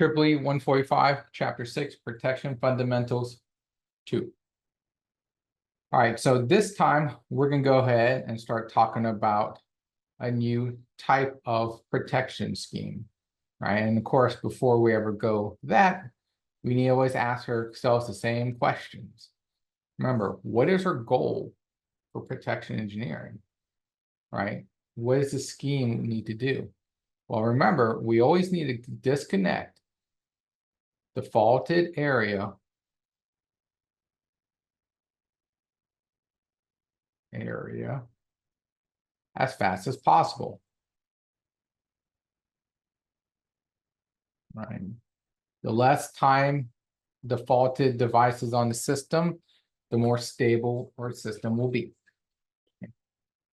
EEE 145, Chapter 6, Protection Fundamentals 2. All right, so this time we're going to go ahead and start talking about a new type of protection scheme, right? And of course, before we ever go that, we need to always ask ourselves the same questions. Remember, what is our goal for protection engineering, right? What is the scheme we need to do? Well, remember, we always need to disconnect the faulted area as fast as possible, right? The less time the faulted device is on the system, the more stable our system will be.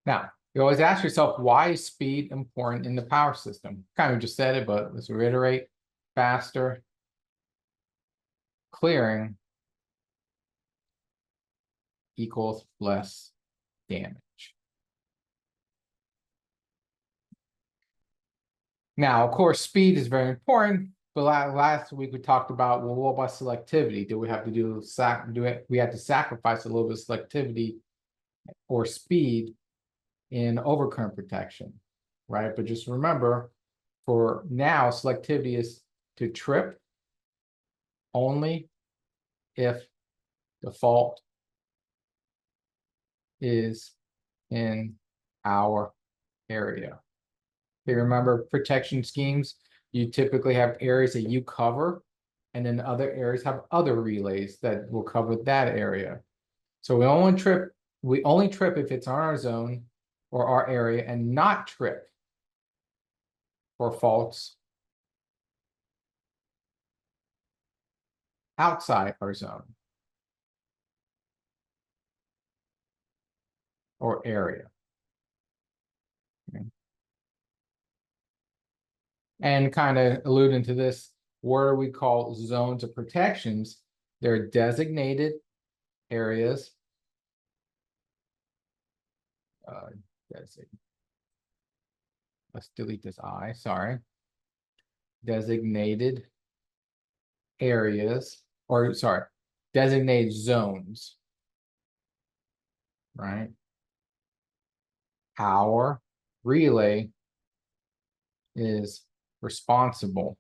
Now, you always ask yourself, why is speed important in the power system? Kind of just said it, but let's reiterate: faster clearing equals less damage. Now, of course, speed is very important, but last week we talked about, well, what about selectivity? Do we have to we have to sacrifice a little bit of selectivity or speed in overcurrent protection, right? But just remember, for now, selectivity is to trip only if the fault is in our area. Okay, remember, protection schemes, you typically have areas that you cover, and then other areas have other relays that will cover that area. So we only trip if it's on our zone or our area, and not trip for faults outside our zone or area. Okay. And kind of alluding to this, what we call zones of protections, they're designated areas. Let's delete this I, sorry. Designated areas, or sorry, designated zones, right? Our relay is responsible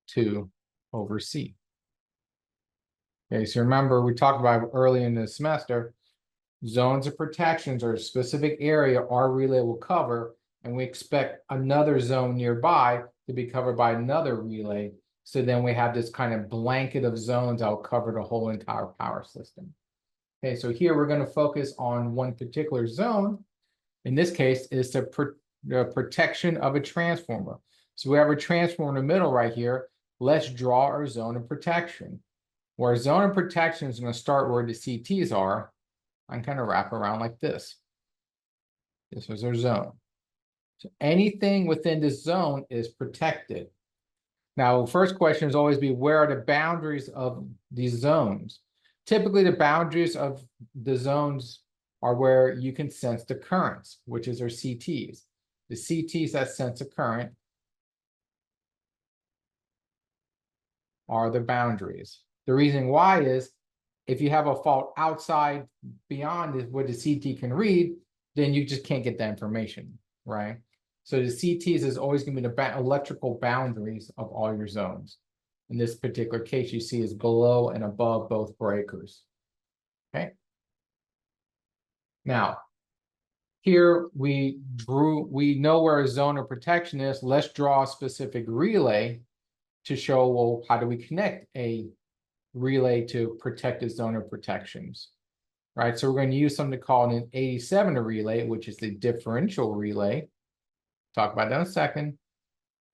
to oversee. Okay, so remember, we talked about early in the semester, zones of protections are a specific area our relay will cover, and we expect another zone nearby to be covered by another relay. So then we have this kind of blanket of zones that will cover the whole entire power system. Okay, so here we're going to focus on one particular zone. In this case, is the protection of a transformer. So we have a transformer in the middle right here. Let's draw our zone of protection. Where our zone of protection is going to start where the CTs are. I'm kind of wrap around like this. This is our zone. So anything within this zone is protected. Now, first question is always be, where are the boundaries of these zones? Typically, the boundaries of the zones are where you can sense the currents, which is our CTs. The CTs that sense a current are the boundaries. The reason why is, if you have a fault outside beyond what the CT can read, then you just can't get that information, right? So the CTs is always going to be the electrical boundaries of all your zones. In this particular case, you see is below and above both breakers. Okay. Now, here we know where a zone of protection is. Let's draw a specific relay to show, well, how do we connect a relay to protect a zone of protections, right? So we're going to use something called an 87 relay, which is the differential relay. Talk about that in a second.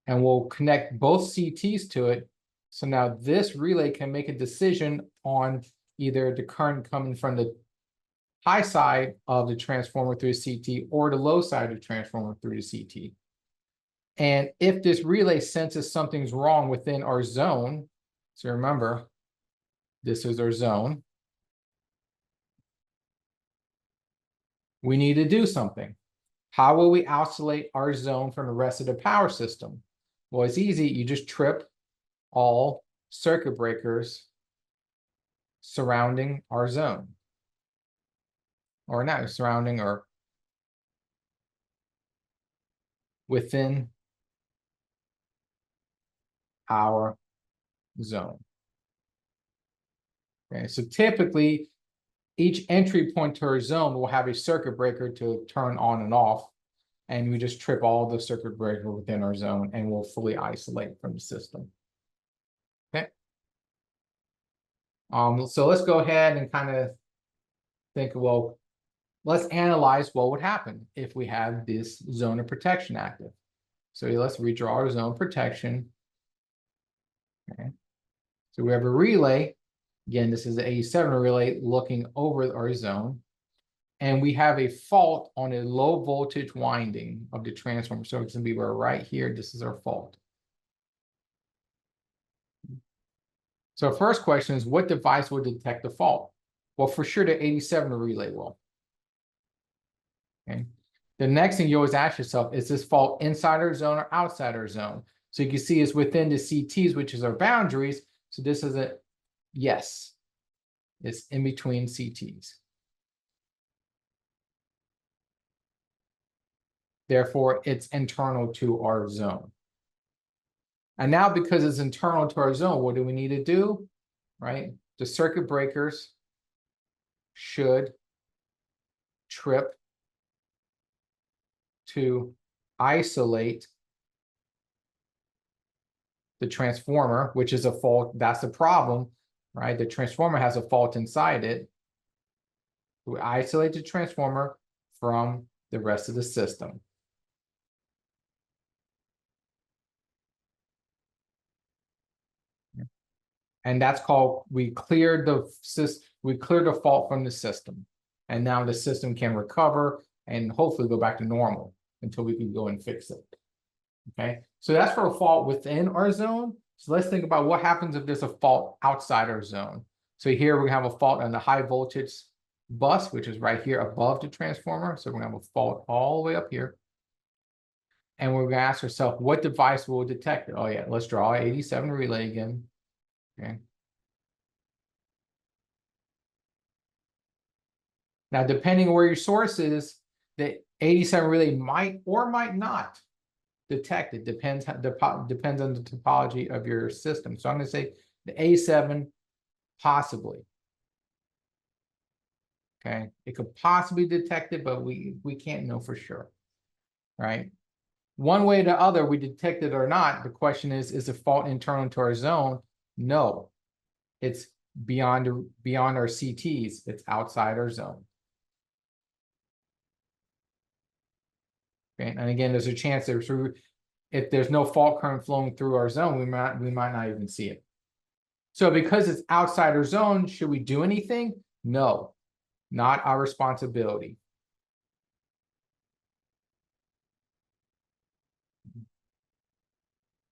And we'll connect both CTs to it. So now this relay can make a decision on either the current coming from the high side of the transformer through the CT or the low side of the transformer through the CT. And if this relay senses something's wrong within our zone, so remember, this is our zone, we need to do something. How will we isolate our zone from the rest of the power system? Well, it's easy. You just trip all circuit breakers surrounding our zone. Or not surrounding, or within our zone. Okay, so typically each entry point to our zone will have a circuit breaker to turn on and off, and we just trip all the circuit breaker within our zone and we'll fully isolate from the system. Okay. So let's go ahead and kind of think, well, let's analyze what would happen if we have this zone of protection active. So let's redraw our zone of protection. Okay. So we have a relay. Again, this is the 87 relay looking over our zone. And we have a fault on a low voltage winding of the transformer. So it's going to be right here. This is our fault. So first question is, what device will detect the fault? Well, for sure, the 87 relay will. Okay. The next thing you always ask yourself, is this fault inside our zone or outside our zone? So you can see it's within the CTs, which is our boundaries. So this is a yes. It's in between CTs. Therefore, it's internal to our zone. And now, because it's internal to our zone, what do we need to do? Right? The circuit breakers should trip to isolate the transformer, which is a fault. That's the problem, right? The transformer has a fault inside it. We isolate the transformer from the rest of the system. And that's called, we cleared the fault from the system. And now the system can recover and hopefully go back to normal until we can go and fix it. Okay, so that's for a fault within our zone. So let's think about what happens if there's a fault outside our zone. So here we have a fault on the high voltage bus, which is right here above the transformer. So we're gonna have a fault all the way up here. And we're gonna ask ourselves, what device will detect it? Oh yeah, let's draw 87 relay again. Okay. Now, depending on where your source is, the 87 relay might or might not detect it. Depends on the topology of your system. So I'm going to say the A7 possibly. Okay, it could possibly detect it, but we can't know for sure. Right? One way or the other, we detect it or not. The question is the fault internal to our zone? No, it's beyond our CTs. It's outside our zone. Okay, and again, there's a chance that if there's no fault current flowing through our zone, we might not even see it. So because it's outside our zone, should we do anything? No, not our responsibility.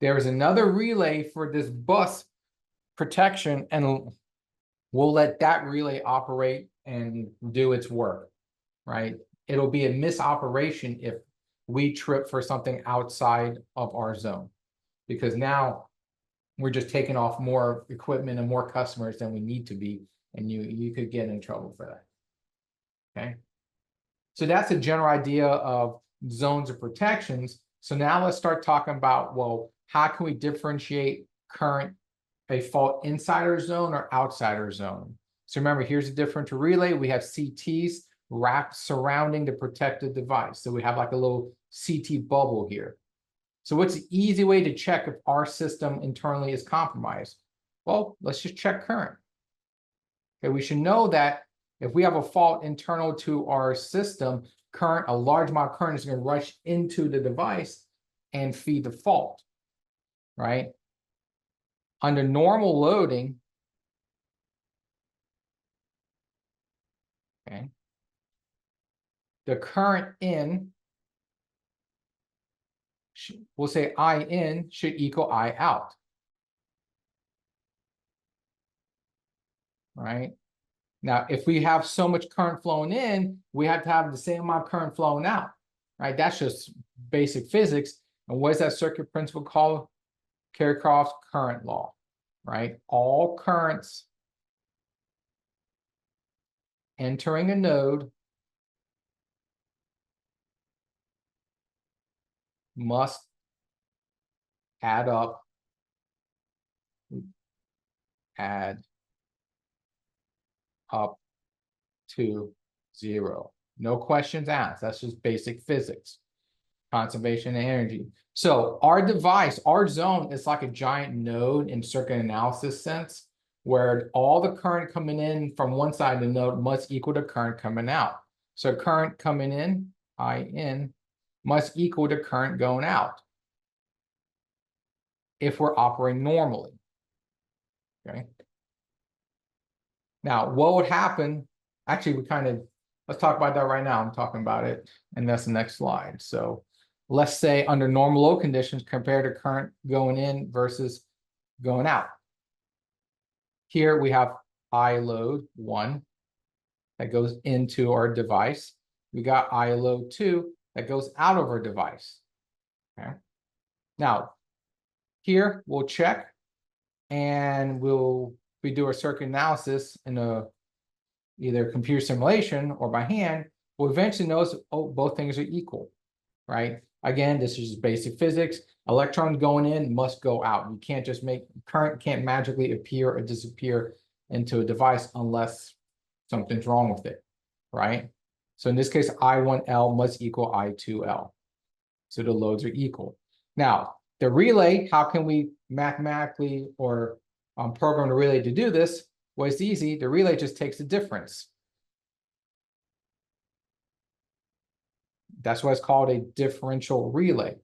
There is another relay for this bus protection, and we'll let that relay operate and do its work, right? It'll be a misoperation if we trip for something outside of our zone, because now we're just taking off more equipment and more customers than we need to be, and you could get in trouble for that. Okay, so that's a general idea of zones of protections. So now let's start talking about, well, how can we differentiate a fault inside our zone or outside our zone? So remember, here's a differential relay. We have CTs wrapped surrounding the protected device. So we have like a little CT bubble here. So what's the easy way to check if our system internally is compromised? Well, let's just check current. Okay, we should know that if we have a fault internal to our system, a large amount of current is going to rush into the device and feed the fault, right? Under normal loading, okay, the current in, we'll say I in should equal I out. Right? Now, if we have so much current flowing in, we have to have the same amount of current flowing out. Right? That's just basic physics. And what is that circuit principle called? Kirchhoff's current law, right? All currents entering a node must add up to 0. No questions asked. That's just basic physics, conservation of energy. So our device, our zone is like a giant node in circuit analysis sense, where all the current coming in from one side of the node must equal the current coming out. So current coming in, IN, must equal the current going out if we're operating normally. Okay. Now, what would happen? Actually, let's talk about that right now. I'm talking about it, and that's the next slide. So let's say under normal load conditions, compare the current going in versus going out. Here we have I load 1 that goes into our device. We got I load 2 that goes out of our device. Okay. Now, here we'll check, and we do a circuit analysis in either computer simulation or by hand. We'll eventually notice, oh, both things are equal, right? Again, this is just basic physics. Electrons going in must go out. You can't just current can't magically appear or disappear into a device unless something's wrong with it, right? So in this case, I1L must equal I2L. So the loads are equal. Now, the relay, how can we mathematically or program the relay to do this? Well, it's easy. The relay just takes the difference. That's why it's called a differential relay.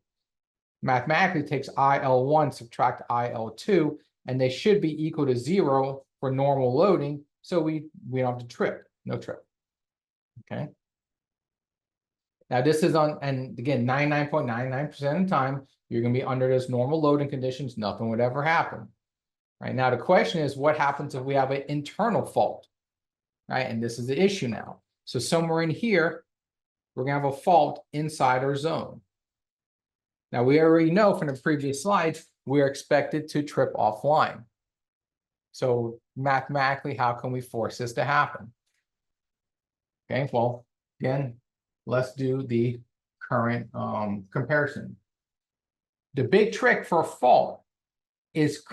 Mathematically, it takes IL1, subtract IL2, and they should be equal to 0 for normal loading, so we don't have to trip, no trip. Okay. Now this is on, and again, 99.99% of the time, you're going to be under this normal loading conditions, nothing would ever happen. Right now, the question is, what happens if we have an internal fault? Right, and this is the issue now. So somewhere in here, we're going to have a fault inside our zone. Now, we already know from the previous slides, we're expected to trip offline. So mathematically, how can we force this to happen? Okay, well, again, let's do the current comparison. The big trick for a fault is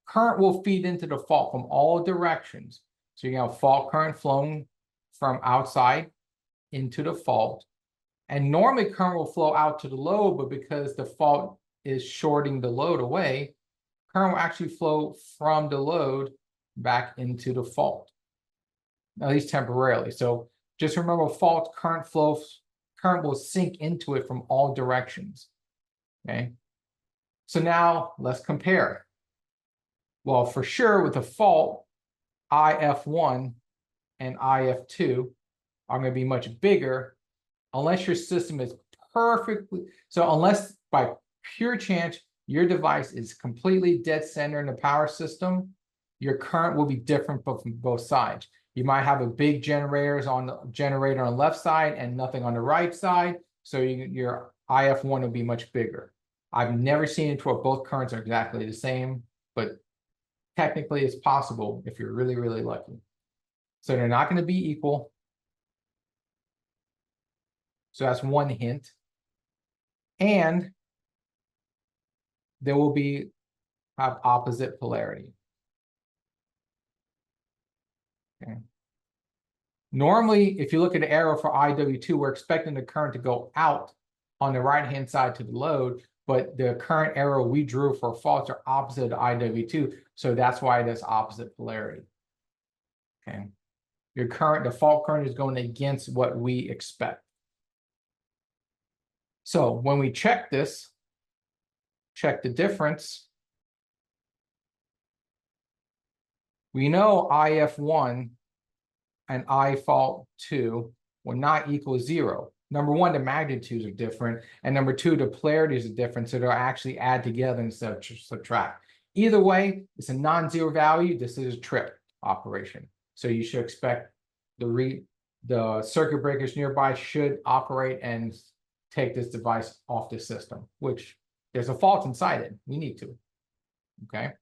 current will feed into the fault from all directions. So you have fault current flowing from outside into the fault. And normally current will flow out to the load, but because the fault is shorting the load away, current will actually flow from the load back into the fault, at least temporarily. So just remember, fault current will sink into it from all directions. Okay. So now let's compare. Well, for sure, with a fault, IF1 and IF2 are going to be much bigger unless your system is perfectly, so unless by pure chance your device is completely dead center in the power system, your current will be different from both sides. You might have a big generator on the left side and nothing on the right side, so your IF1 will be much bigger. I've never seen it where both currents are exactly the same, but technically it's possible if you're really, really lucky. So they're not going to be equal. So that's one hint. And there will have opposite polarity. Okay. Normally, if you look at the arrow for IW2, we're expecting the current to go out on the right-hand side to the load, but the current arrow we drew for faults are opposite to IW2, so that's why that's opposite polarity. Okay. The fault current is going against what we expect. So when we check this, check the difference, we know IF1 and I-fault2 will not equal 0. Number one, the magnitudes are different, and number two, the polarities are different, so they'll actually add together instead of subtract. Either way, it's a non-zero value. This is a trip operation, so you should expect the circuit breakers nearby should operate and take this device off the system, which there's a fault inside it. We need to. Okay.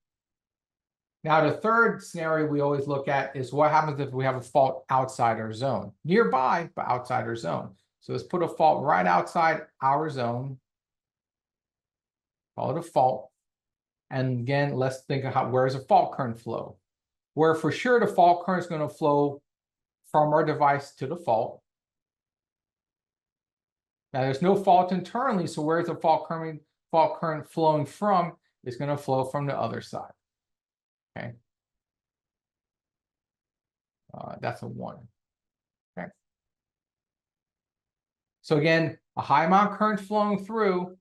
Now, the third scenario we always look at is what happens if we have a fault outside our zone, nearby, but outside our zone. So let's put a fault right outside our zone, call it a fault. And again, let's think of where's a fault current flow? Where for sure the fault current is going to flow from our device to the fault. Now there's no fault internally, so where's the fault current flowing from? It's going to flow from the other side. Okay. That's a 1. Okay. So again, a high amount of current flowing through,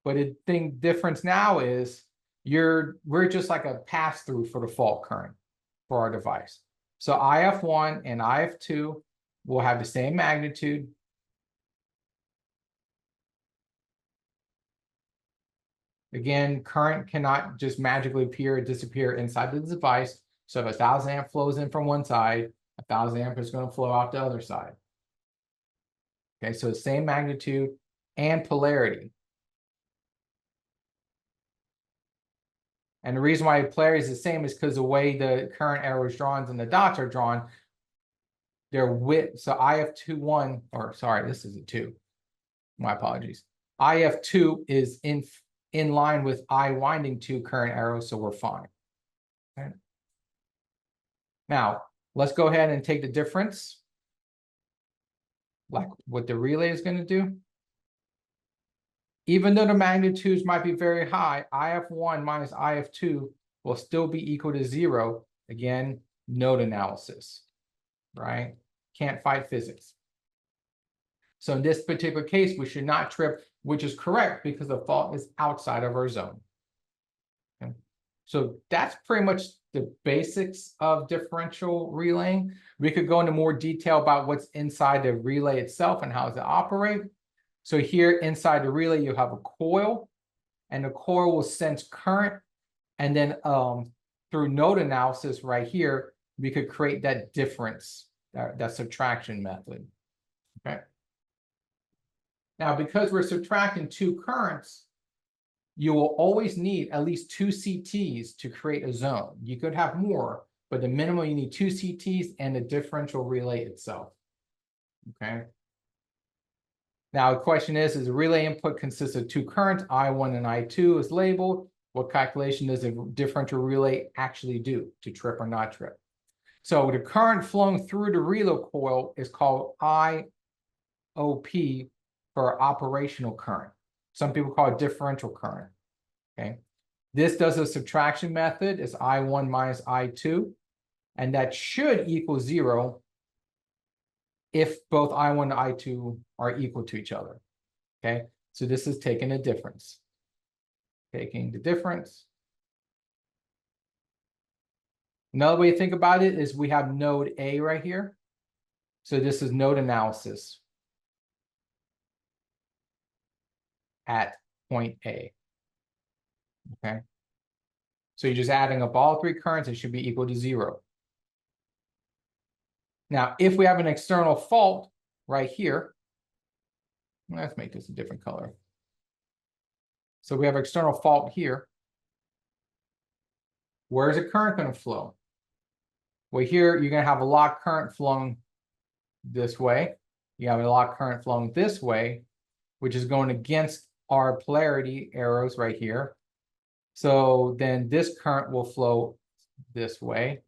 but the difference now is we're just like a pass through for the fault current for our device. So IF1 and IF2 will have the same magnitude. Again, current cannot just magically appear or disappear inside the device. So if 1,000 amp flows in from one side, 1,000 amp is going to flow out the other side. Okay, so the same magnitude and polarity. And the reason why polarity is the same is because the way the current arrow is drawn and the dots are drawn, they're width. So IF21, or sorry, this is a 2. My apologies. IF2 is in line with I winding 2 current arrows, so we're fine. Okay. Now, let's go ahead and take the difference, like what the relay is going to do. Even though the magnitudes might be very high, IF1 minus IF2 will still be equal to 0. Again, node analysis, right? Can't fight physics. So in this particular case, we should not trip, which is correct because the fault is outside of our zone. Okay. So that's pretty much the basics of differential relaying. We could go into more detail about what's inside the relay itself and how does it operate. So here inside the relay, you have a coil, and the coil will sense current. And then through node analysis right here, we could create that difference, that subtraction method. Okay. Now, because we're subtracting 2 currents, you will always need at least 2 CTs to create a zone. You could have more, but the minimum you need 2 CTs and the differential relay itself. Okay. Now, the question is the relay input consists of 2 currents, I1 and I2 is labeled. What calculation does a differential relay actually do to trip or not trip? So the current flowing through the relay coil is called IOP for operational current. Some people call it differential current. Okay. This does a subtraction method. It's I1 minus I2, and that should equal 0 if both I1 and I2 are equal to each other. Okay, so this is taking the difference. Taking the difference. Another way to think about it is we have node A right here. So this is node analysis at point A. Okay, so you're just adding up all 3 currents, it should be equal to 0. Now, if we have an external fault right here, let's make this a different color. So we have external fault here. Where's the current going to flow? Well, here you're going to have a lot of current flowing this way. You have a lot of current flowing this way, which is going against our polarity arrows right here. So then this current will flow this way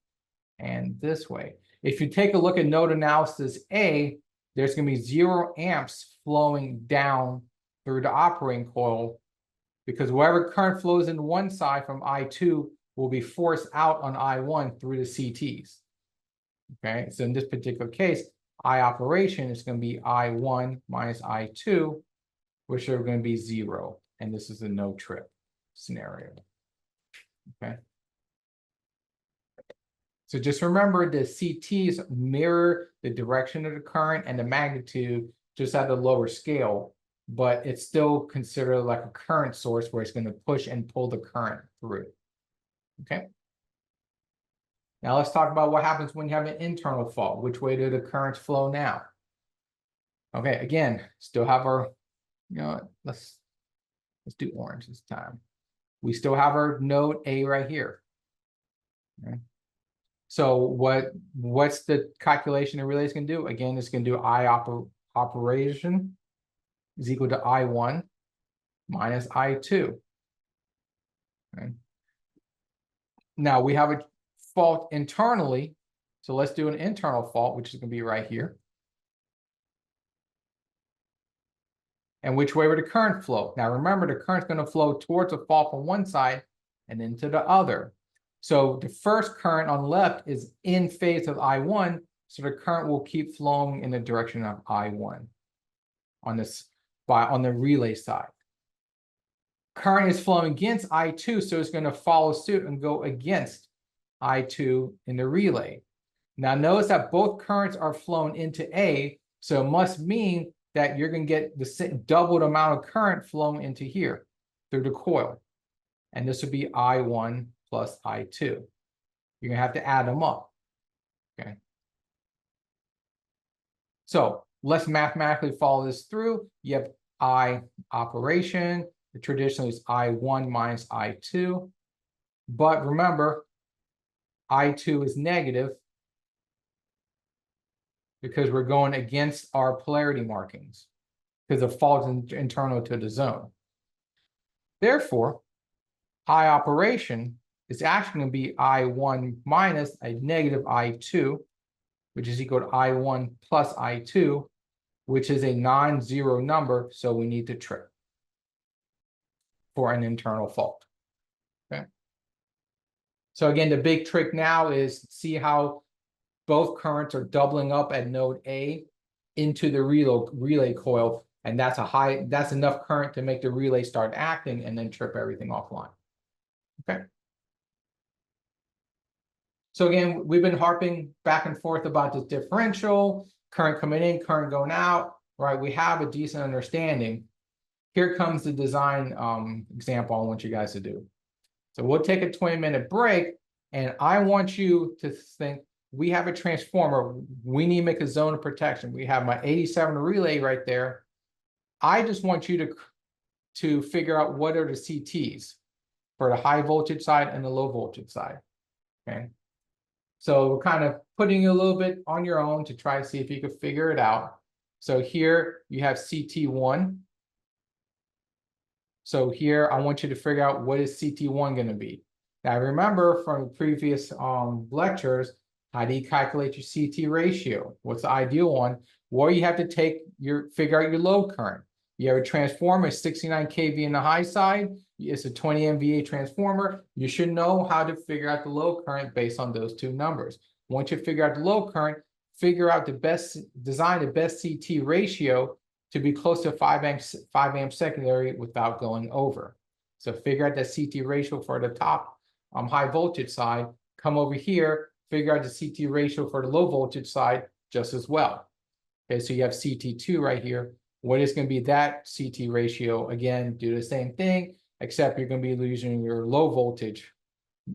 and this way. If you take a look at node analysis A, there's going to be 0 amps flowing down through the operating coil because wherever current flows in one side from I2 will be forced out on I1 through the CTs. Okay, so in this particular case, I operation is going to be I1 minus I2, which are going to be 0. And this is a no trip scenario. Okay. So just remember the CTs mirror the direction of the current and the magnitude just at a lower scale, but it's still considered like a current source where it's going to push and pull the current through. Okay. Now let's talk about what happens when you have an internal fault. Which way do the currents flow now? Okay, again, still have our, let's do orange this time. we still have our node A right here. Okay. So what's the calculation the relay is going to do? Again, it's going to do operation is equal to I1 minus I2. Okay. Now we have a fault internally. So let's do an internal fault, which is going to be right here. And which way would the current flow? Now remember, the current's going to flow towards the fault from one side and into the other. So the first current on the left is in phase of I1, so the current will keep flowing in the direction of I1 on the relay side. Current is flowing against I2, so it's going to follow suit and go against I2 in the relay. Now notice that both currents are flowing into A, so it must mean that you're going to get the doubled amount of current flowing into here through the coil. And this would be I1 plus I2. You're going to have to add them up. Okay. So let's mathematically follow this through. You have I operation. The traditional is I1 minus I2. But remember, I2 is negative because we're going against our polarity markings because the fault is internal to the zone. Therefore, I operation is actually going to be I1 minus a negative I2, which is equal to I1 plus I2, which is a non-zero number, so we need to trip for an internal fault. Okay. So again, the big trick now is see how both currents are doubling up at node A into the relay coil, and that's enough current to make the relay start acting and then trip everything offline. Okay. So again, we've been harping back and forth about this differential, current coming in, current going out, right? We have a decent understanding. Here comes the design example I want you guys to do. So we'll take a 20-minute break, and I want you to think, we have a transformer. We need to make a zone of protection. We have my 87 relay right there. I just want you to figure out what are the CTs for the high voltage side and the low voltage side. Okay. So we're kind of putting you a little bit on your own to try to see if you could figure it out. So here you have CT1. So here I want you to figure out what is CT1 going to be. Now remember from previous lectures, how do you calculate your CT ratio? What's the ideal one? Well, you have to figure out your load current. You have a transformer, 69 kV in the high side. It's a 20 MVA transformer. You should know how to figure out the load current based on those two numbers. Once you figure out the load current, figure out design the best CT ratio to be close to 5 amp secondary without going over. So figure out the CT ratio for the top high voltage side. Come over here, figure out the CT ratio for the low voltage side just as well. Okay, so you have CT2 right here. What is going to be that CT ratio? Again, do the same thing, except you're going to be losing your low voltage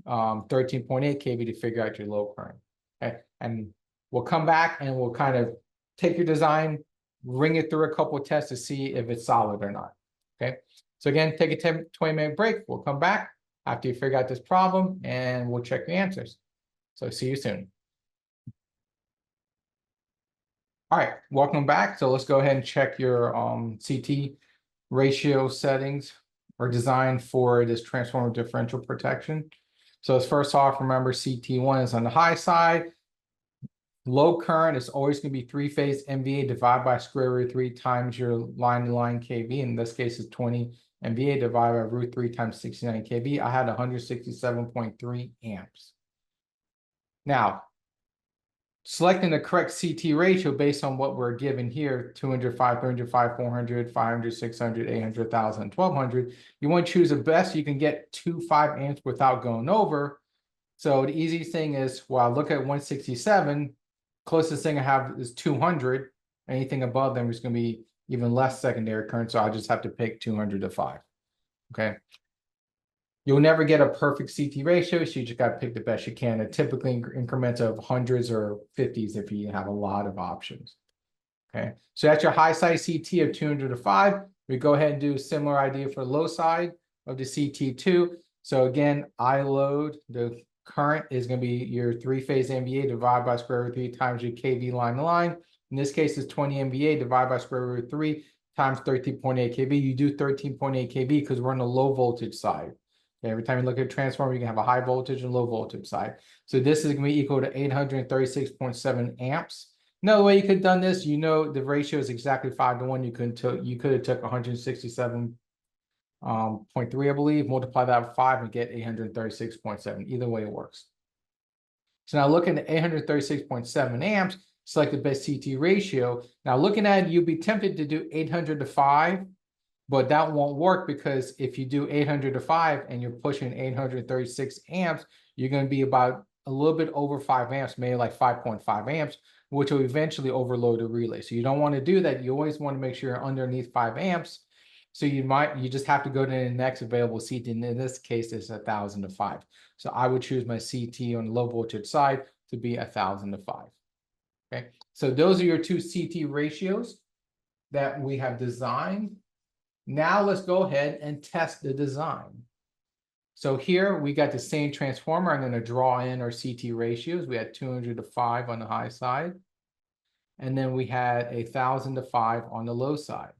13.8 kV to figure out your low current. Okay, and we'll come back and we'll kind of take your design, ring it through a couple of tests to see if it's solid or not. Okay, so again, take a 20-minute break. We'll come back after you figure out this problem and we'll check the answers. So see you soon. All right, welcome back. So let's go ahead and check your CT ratio settings or design for this transformer differential protection. So as first off, remember CT1 is on the high side. Low current is always going to be three-phase MVA divided by square root 3 times your line-to-line kV. In this case, it's 20 MVA divided by root 3 times 69 kV. I had 167.3 amps. Now, selecting the correct CT ratio based on what we're given here, 200, 500, 400, 500, 600, 800, 1,000, 1,200, you want to choose the best you can get to 5 amps without going over. So the easy thing is, well, look at 167, closest thing I have is 200. Anything above them is going to be even less secondary current, so I just have to pick 200 to 5. Okay. You'll never get a perfect CT ratio, so you just got to pick the best you can. And typically increments of hundreds or 50s if you have a lot of options. Okay, so that's your high side CT of 200 to 5. We go ahead and do a similar idea for the low side of the CT2. So again, I load, the current is going to be your three-phase MVA divided by square root 3 times your KV line to line. In this case, it's 20 MVA divided by square root 3 times 13.8 kV. You do 13.8 kV because we're on the low voltage side. Okay, every time you look at a transformer, you can have a high voltage and low voltage side. So this is going to be equal to 836.7 amps. Another way you could have done this, you know, the ratio is exactly 5-to-1. You could have took 167.3, I believe, multiply that with 5 and get 836.7. Either way it works. So now looking at 836.7 amps, select the best CT ratio. Now looking at it, you'd be tempted to do 800 to 5, but that won't work because if you do 800 to 5 and you're pushing 836 amps, you're going to be about a little bit over 5 amps, maybe like 5.5 amps, which will eventually overload the relay. So you don't want to do that. You always want to make sure you're underneath 5 amps. So you just have to go to the next available CT. And in this case, it's 1,000 to 5. So I would choose my CT on the low voltage side to be 1,000 to 5. Okay, so those are your two CT ratios that we have designed. Now let's go ahead and test the design. So here we got the same transformer. I'm going to draw in our CT ratios. We had 200 to 5 on the high side. And then we had 1,000 to 5 on the low side.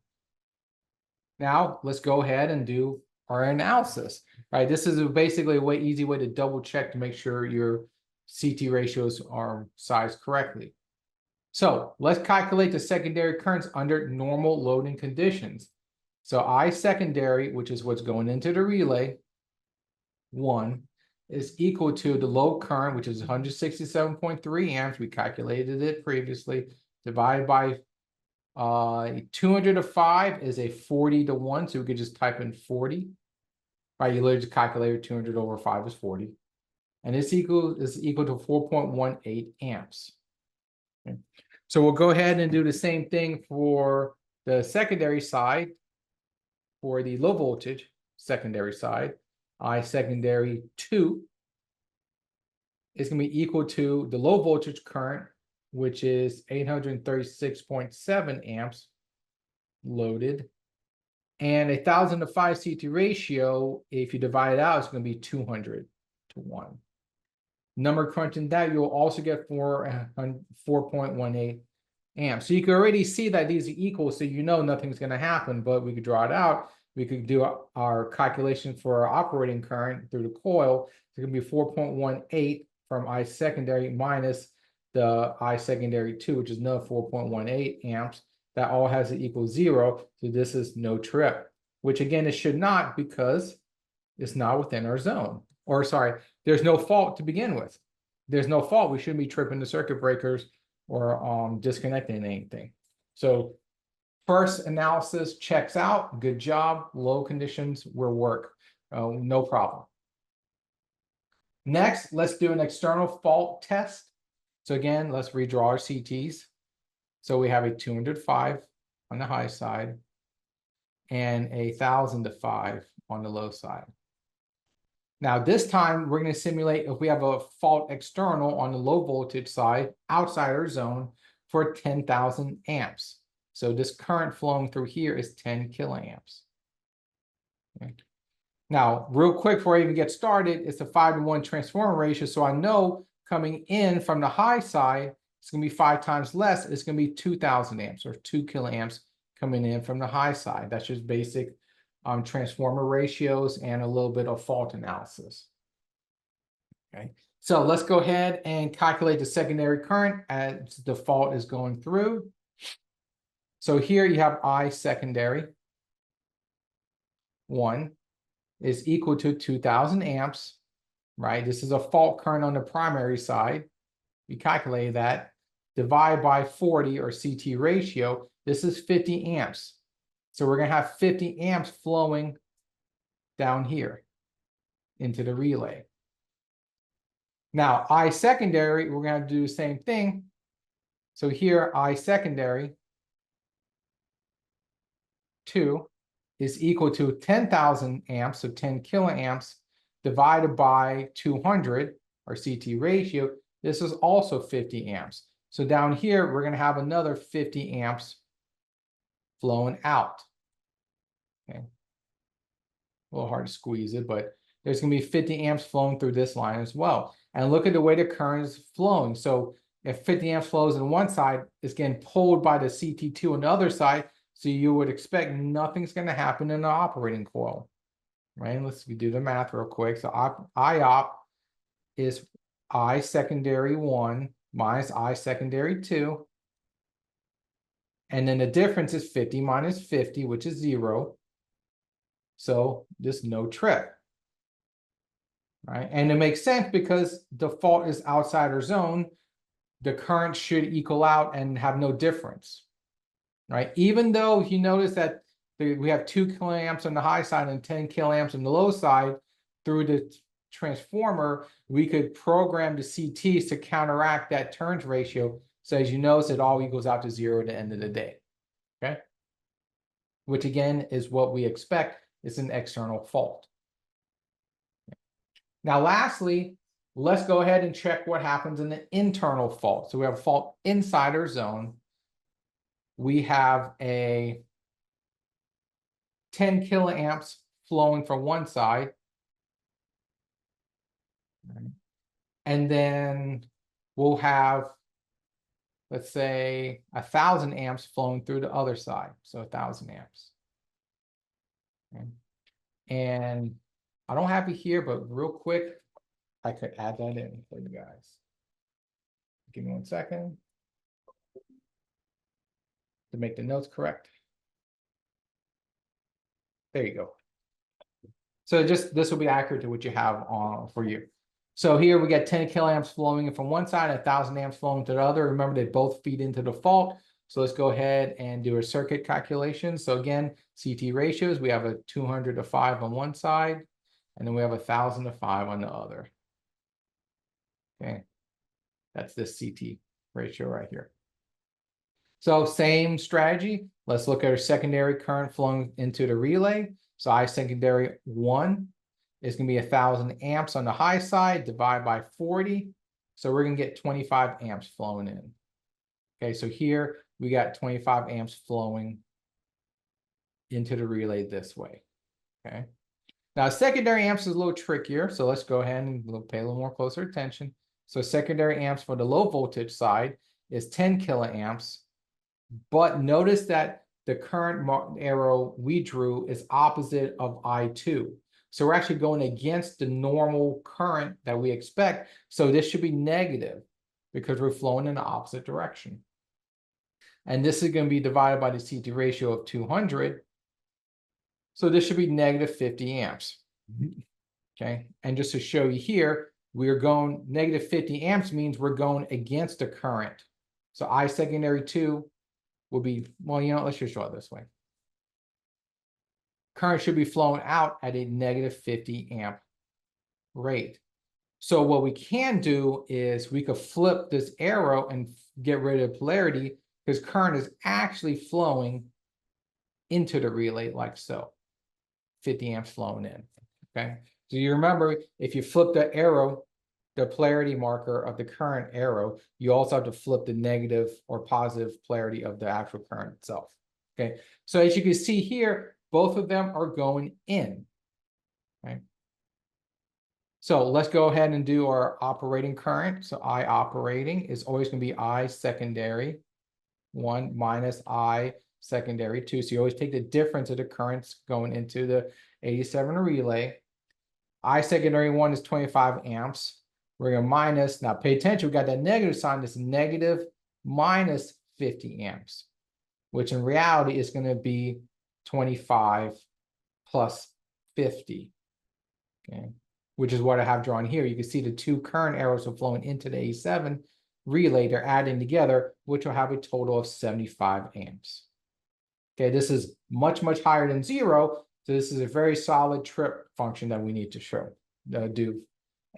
Now let's go ahead and do our analysis. Right, this is basically a easy way to double check to make sure your CT ratios are sized correctly. So let's calculate the secondary currents under normal loading conditions. So I secondary, which is what's going into the relay, 1, is equal to the load current, which is 167.3 amps. We calculated it previously, divided by 200 to 5 is a 40 to 1. So we could just type in 40. Right, you literally just calculate 200 over 5 is 40. And it's equal to 4.18 amps. Okay. So we'll go ahead and do the same thing for the secondary side. For the low voltage secondary side, I secondary 2 is going to be equal to the low voltage current, which is 836.7 amps loaded. And 1,000 to 5 CT ratio, if you divide it out, it's going to be 200 to 1. Number crunching that, you'll also get 4.18 amps. So you can already see that these are equal, so you know nothing's going to happen, but we could draw it out. We could do our calculation for our operating current through the coil. It's going to be 4.18 from I secondary minus the I secondary 2, which is another 4.18 amps. That all has to equal 0. So this is no trip, which again, it should not because it's not within our zone. Or sorry, there's no fault to begin with. There's no fault. We shouldn't be tripping the circuit breakers or disconnecting anything. So first analysis checks out. Good job. Low conditions will work. No problem. Next, let's do an external fault test. So again, let's redraw our CTs. So we have a 205 on the high side and 1,000 to 5 on the low side. Now this time we're going to simulate if we have a fault external on the low voltage side outside our zone for 10,000 amps. So this current flowing through here is 10 kiloamps. Okay. Now, real quick before I even get started, it's a 5-to-1 transformer ratio. So I know coming in from the high side, it's going to be 5 times less. It's going to be 2,000 amps or 2 kiloamps coming in from the high side. That's just basic transformer ratios and a little bit of fault analysis. Okay, so let's go ahead and calculate the secondary current as the fault is going through. So here you have I secondary 1 is equal to 2,000 amps, right? This is a fault current on the primary side. We calculated that. Divide by 40 or CT ratio. This is 50 amps. So we're going to have 50 amps flowing down here into the relay. Now, I secondary, we're going to do the same thing. So here, I secondary 2 is equal to 10,000 amps, so 10 kiloamps, divided by 200, our CT ratio. This is also 50 amps. So down here, we're going to have another 50 amps flowing out. Okay. a little hard to squeeze it, but there's going to be 50 amps flowing through this line as well. And look at the way the current is flowing. So if 50 amps flows in one side, it's getting pulled by the CT2 on the other side. So you would expect nothing's going to happen in the operating coil, right? Let's do the math real quick. So IOP is I secondary 1 minus I secondary 2. And then the difference is 50 minus 50, which is 0. So there's no trip, right? And it makes sense because the fault is outside our zone. The current should equal out and have no difference, right? Even though you notice that we have 2 kiloamps on the high side and 10 kiloamps on the low side, through the transformer, we could program the CTs to counteract that turns ratio. So as you notice, it all equals out to 0 at the end of the day, okay? Which again is what we expect. It's an external fault. Now, lastly, let's go ahead and check what happens in the internal fault. So we have a fault inside our zone. We have a 10 kiloamps flowing from one side. And then we'll have, let's say, 1,000 amps flowing through the other side. So 1,000 amps. Okay. And I don't have it here, but real quick, I could add that in for you guys. Give me 1 second to make the notes correct. There you go. So just this will be accurate to what you have on for you. So here we get 10 kiloamps flowing in from one side, 1,000 amps flowing to the other. Remember, they both feed into the fault. So let's go ahead and do a circuit calculation. So again, CT ratios, we have a 200 to 5 on one side, and then we have 1,000 to 5 on the other. Okay, that's this CT ratio right here. So same strategy. Let's look at our secondary current flowing into the relay. So I secondary 1 is going to be 1,000 amps on the high side, divide by 40. So we're going to get 25 amps flowing in. Okay, so here we got 25 amps flowing into the relay this way. Okay. Now secondary amps is a little trickier. So let's go ahead and pay a little more closer attention. So secondary amps for the low voltage side is 10 kiloamps. But notice that the current arrow we drew is opposite of I2. So we're actually going against the normal current that we expect. So this should be negative because we're flowing in the opposite direction. And this is going to be divided by the CT ratio of 200. So this should be negative 50 amps. Okay. And just to show you here, we're going negative 50 amps means we're going against the current. So I secondary 2 will be, well, you know, let's just show it this way. Current should be flowing out at a negative 50 amp rate. So what we can do is we could flip this arrow and get rid of polarity because current is actually flowing into the relay like so. 50 amps flowing in, okay? So you remember, if you flip the arrow, the polarity marker of the current arrow, you also have to flip the negative or positive polarity of the actual current itself, okay? So as you can see here, both of them are going in, right? So let's go ahead and do our operating current. So I operating is always going to be I secondary 1 minus I secondary 2. So you always take the difference of the currents going into the 87 relay. I secondary 1 is 25 amps. We're going to minus, now pay attention, we got that negative sign, this negative minus 50 amps, which in reality is going to be 25 plus 50, okay, which is what I have drawn here. You can see the two current arrows are flowing into the A7 relay. They're adding together, which will have a total of 75 amps. Okay, this is much, much higher than 0. So this is a very solid trip function that we need to do,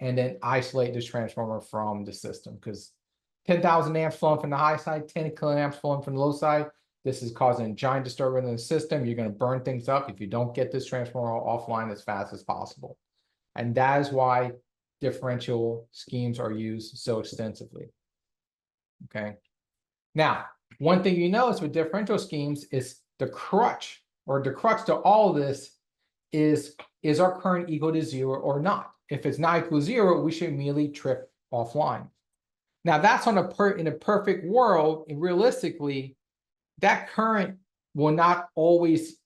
and then isolate this transformer from the system, because 10,000 amps flowing from the high side, 10 kiloamps flowing from the low side. This is causing a giant disturbance in the system. You're going to burn things up if you don't get this transformer offline as fast as possible. And that is why differential schemes are used so extensively. Okay. Now, one thing you notice with differential schemes is the crutch, or the crux to all of this, is is our current equal to 0 or not? If it's not equal to 0, we should immediately trip offline. Now that's in a perfect world, and realistically, that current will not always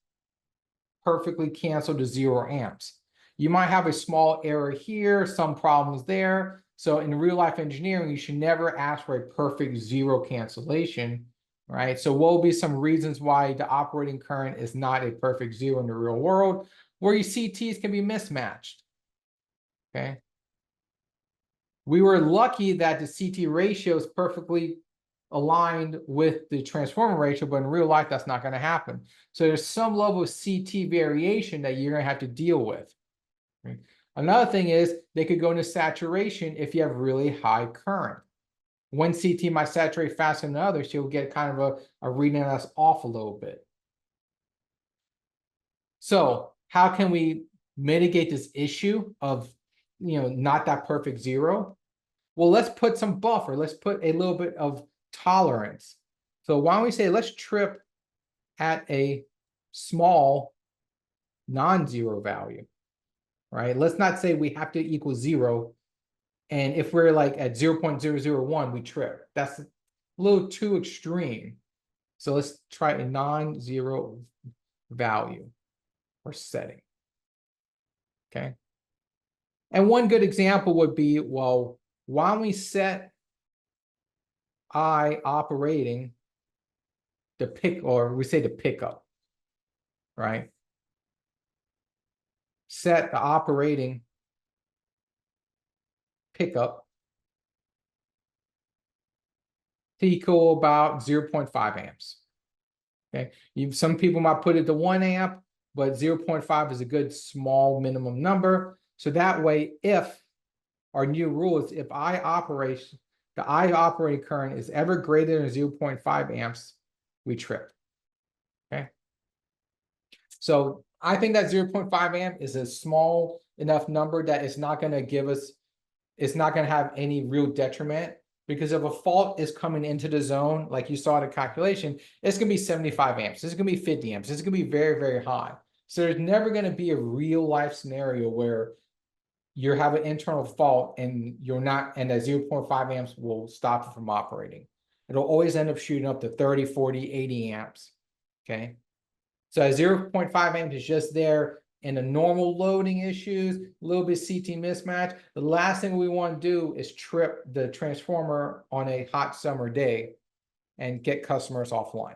perfectly cancel to 0 amps. You might have a small error here, some problems there. So in real life engineering, you should never ask for a perfect 0 cancellation, right? So what will be some reasons why the operating current is not a perfect 0 in the real world, where your CTs can be mismatched, okay? We were lucky that the CT ratio is perfectly aligned with the transformer ratio, but in real life, that's not going to happen. So there's some level of CT variation that you're going to have to deal with. Right? Another thing is they could go into saturation if you have really high current. One CT might saturate faster than others, so you'll get kind of a reading that's off a little bit. So how can we mitigate this issue of, not that perfect 0? Well, let's put some buffer. Let's put a little bit of tolerance. So why don't we say, let's trip at a small non-zero value, right? Let's not say we have to equal 0. And if we're like at 0.001, we trip. That's a little too extreme. So let's try a non-zero value or setting, okay? And one good example would be, well, why don't we set I operating the pickup, right? Set the operating pickup to equal about 0.5 amps. Okay, some people might put it to 1 amp, but 0.5 is a good small minimum number. So that way, if our new rule is if the I operating current is ever greater than 0.5 amps, we trip. Okay. So I think that 0.5 amp is a small enough number that it's not going to give us, it's not going to have any real detriment, because if a fault is coming into the zone, like you saw the calculation, it's going to be 75 amps. It's going to be 50 amps. It's going to be very, very high. So there's never going to be a real life scenario where you have an internal fault and you're not, and that 0.5 amps will stop it from operating. It'll always end up shooting up to 30, 40, 80 amps. Okay. So 0.5 amps is just there in the normal loading issues, a little bit CT mismatch. The last thing we want to do is trip the transformer on a hot summer day and get customers offline.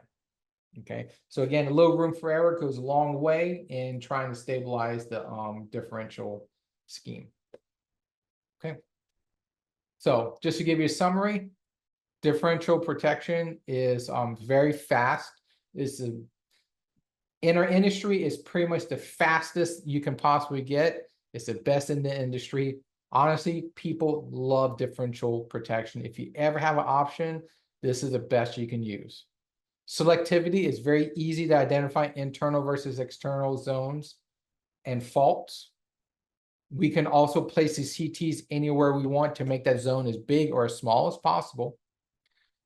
Okay, so again, a little room for error goes a long way in trying to stabilize the differential scheme. Okay, so just to give you a summary, differential protection is very fast. In our industry, is pretty much the fastest you can possibly get. It's the best in the industry. Honestly, people love differential protection. If you ever have an option, this is the best you can use. Selectivity is very easy to identify internal versus external zones and faults. We can also place the CTs anywhere we want to make that zone as big or as small as possible.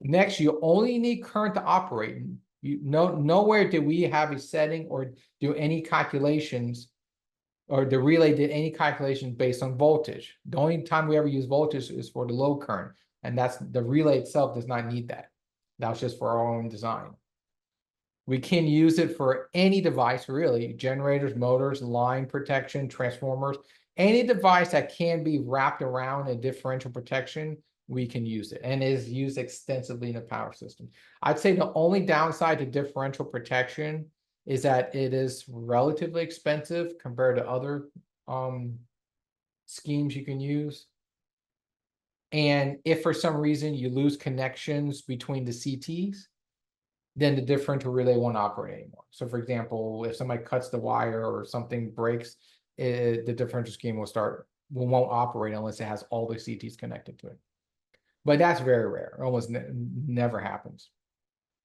Next, you only need current to operate. Nowhere did we have a setting or do any calculations, or the relay did any calculations based on voltage. The only time we ever use voltage is for the low current, and that's the relay itself does not need that. That's just for our own design. We can use it for any device, really: generators, motors, line protection, transformers, any device that can be wrapped around a differential protection. We can use it, and it is used extensively in the power system. I'd say the only downside to differential protection is that it is relatively expensive compared to other schemes you can use. And if for some reason you lose connections between the CTs, then the differential relay won't operate anymore. So for example, if somebody cuts the wire or something breaks, the differential scheme won't operate unless it has all the CTs connected to it. But that's very rare. Almost never happens.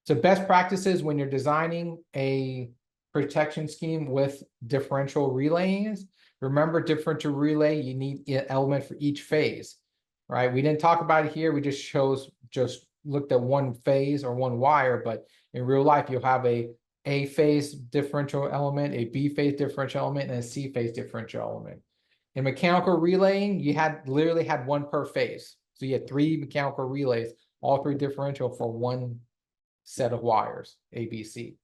So best practices when you're designing a protection scheme with differential relaying is, remember, differential relay, you need an element for each phase, right? We didn't talk about it here. We just looked at one phase or one wire, but in real life, you'll have a A phase differential element, a B phase differential element, and a C phase differential element. In mechanical relaying, you literally had one per phase. So you had 3 mechanical relays, all 3 differential for one set of wires, A, B, C.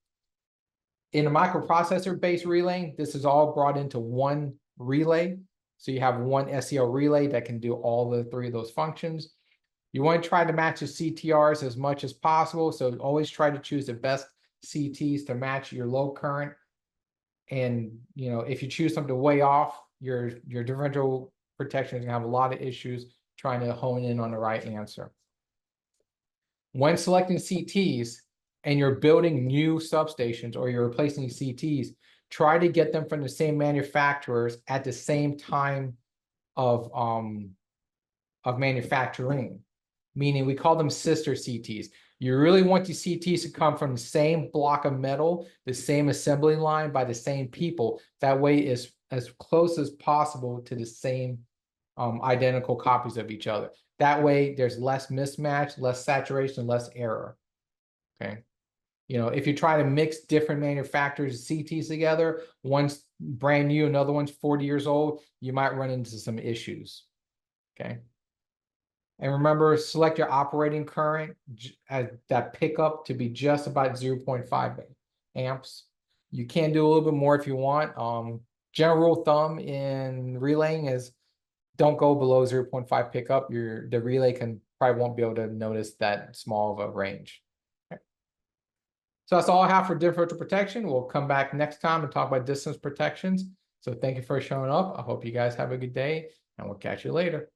In a microprocessor-based relaying, this is all brought into one relay. So you have one SEL relay that can do all the 3 of those functions. You want to try to match the CTRs as much as possible. So always try to choose the best CTs to match your load current. And if you choose something way off, your differential protection is gonna have a lot of issues trying to hone in on the right answer. When selecting CTs and you're building new substations or you're replacing CTs, try to get them from the same manufacturers at the same time of manufacturing. Meaning we call them sister CTs. You really want the CTs to come from the same block of metal, the same assembly line by the same people. That way it's as close as possible to the same identical copies of each other. That way there's less mismatch, less saturation, less error. Okay. If you try to mix different manufacturers' CTs together, one's brand new, another one's 40 years old, you might run into some issues. Okay. And remember, select your operating current as that pickup to be just about 0.5 amps. You can do a little bit more if you want. General rule of thumb in relaying is don't go below 0.5 pickup. The relay probably won't be able to notice that small of a range. Okay. So that's all I have for differential protection. We'll come back next time and talk about distance protections. So thank you for showing up. I hope you guys have a good day, and we'll catch you later.